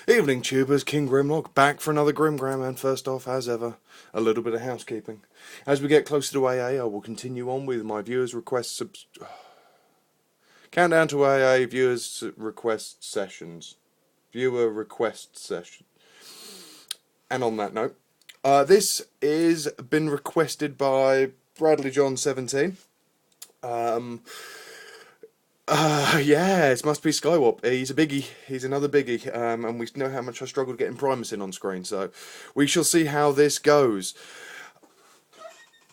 Evening tubers, KingGrimlock back for another Grimgram, and first off, as ever, a little bit of housekeeping. As we get closer to AA, I will continue on with my viewers' request countdown to AA viewers' request sessions. Viewer request session. And on that note, this is been requested by Bradley John 17. Yeah, it must be Skywarp. He's a biggie. He's another biggie. And we know how much I struggled getting Primus in on screen, so we shall see how this goes.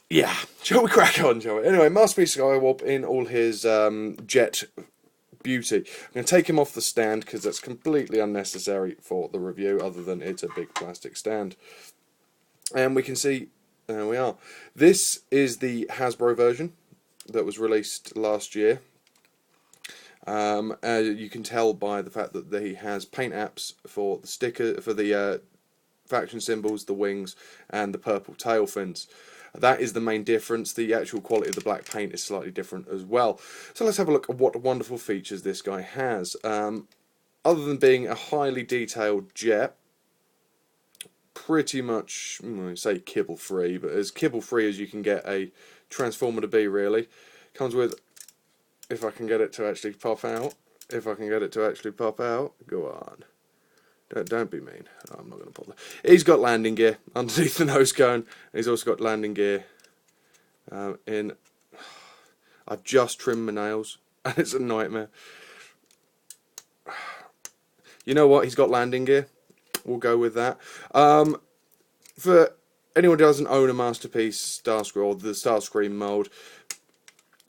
Yeah, shall we crack on, shall we? Anyway, must be Skywarp in all his jet beauty. I'm going to take him off the stand because that's completely unnecessary for the review, other than it's a big plastic stand. And we can see, there we are. This is the Hasbro version that was released last year. You can tell by the fact that he has paint apps for the sticker, for the faction symbols, the wings, and the purple tail fins. That is the main difference. The actual quality of the black paint is slightly different as well. So let's have a look at what wonderful features this guy has. Other than being a highly detailed jet, pretty much, I say kibble free, but as kibble free as you can get a Transformer to be, really. Comes with, if I can get it to actually pop out. If I can get it to actually pop out. Go on. Don't be mean. I'm not going to bother. He's got landing gear underneath the nose cone. He's also got landing gear in... I've just trimmed my nails, and it's a nightmare. You know what? He's got landing gear. We'll go with that. For anyone who doesn't own a Masterpiece Starscream, or the Starscream mould,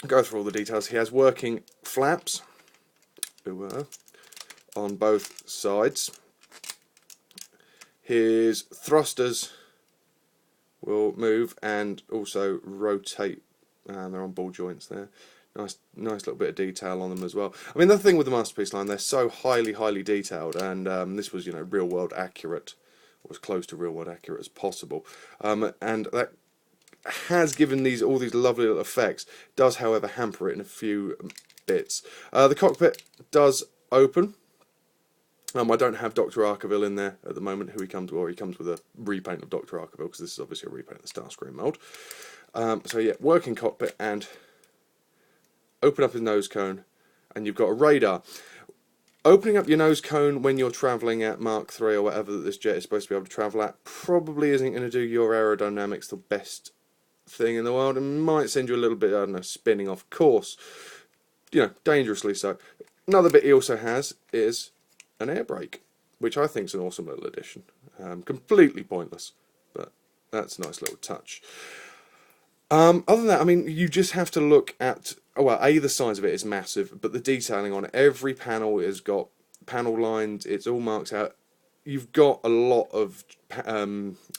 go through all the details. He has working flaps on both sides. His thrusters will move and also rotate. They're on ball joints there. Nice little bit of detail on them as well. I mean, the thing with the Masterpiece line, they're so highly detailed, and this was, real world accurate, or as close to real world accurate as possible. And that has given all these lovely little effects. Does, however, hamper it in a few bits. The cockpit does open. I don't have Dr. Arkaville in there at the moment, he comes with a repaint of Dr. Arkaville, because this is obviously a repaint of the Starscream mould. So yeah, working cockpit, and open up his nose cone, and you've got a radar. Opening up your nose cone when you're travelling at Mark 3 or whatever that this jet is supposed to be able to travel at probably isn't going to do your aerodynamics the best thing in the world, and might send you a little bit, I don't know, spinning off course. Dangerously so. Another bit he also has is an air brake, which I think is an awesome little addition. Completely pointless, but that's a nice little touch. Other than that, I mean, you just have to look at, the size of it is massive, but the detailing on every panel has got panel lines, it's all marked out. You've got a lot of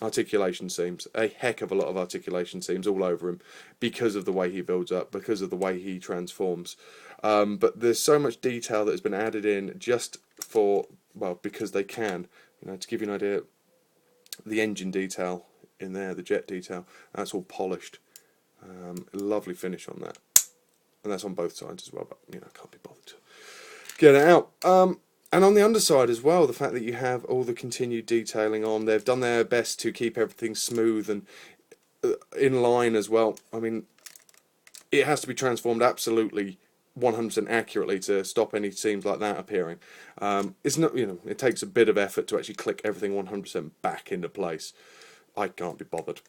articulation seams, a heck of a lot of articulation seams all over him, because of the way he builds up, because of the way he transforms. But there's so much detail that has been added in just for, because they can. To give you an idea, the engine detail in there, the jet detail, that's all polished. Lovely finish on that. And that's on both sides as well, but, can't be bothered to get it out. And on the underside as well, the fact that you have all the continued detailing on, they've done their best to keep everything smooth and in line as well. I mean, it has to be transformed absolutely 100% accurately to stop any seams like that appearing. It's not, it takes a bit of effort to actually click everything 100% back into place. I can't be bothered.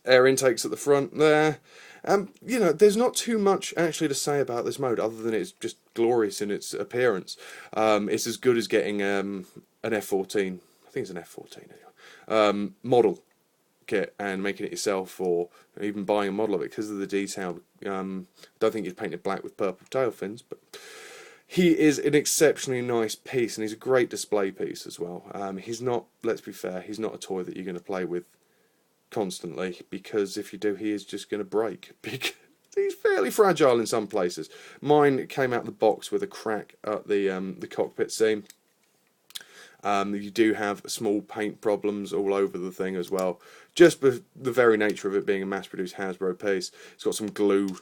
Air intakes at the front there. There's not too much actually to say about this mode, other than it's just glorious in its appearance. It's as good as getting an F-14, I think it's an F-14 anyway, model kit and making it yourself, or even buying a model of it because of the detail. I don't think he's painted black with purple tail fins, but he is an exceptionally nice piece, and he's a great display piece as well. He's not, let's be fair, he's not a toy that you're going to play with constantly, because if you do, he is just going to break, because he's fairly fragile in some places. Mine came out the box with a crack at the cockpit seam. You do have small paint problems all over the thing as well, just with the very nature of it being a mass-produced Hasbro piece. It's got some glue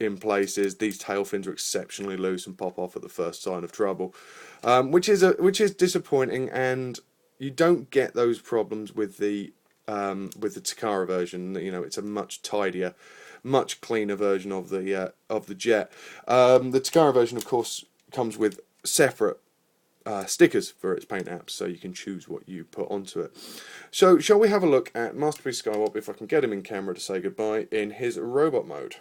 in places. These tail fins are exceptionally loose and pop off at the first sign of trouble, which is disappointing. And you don't get those problems with the Takara version. You know, it's a much tidier, much cleaner version of the jet. The Takara version, of course, comes with separate stickers for its paint apps, so you can choose what you put onto it. So, shall we have a look at Masterpiece Skywarp, if I can get him in camera to say goodbye, in his robot mode?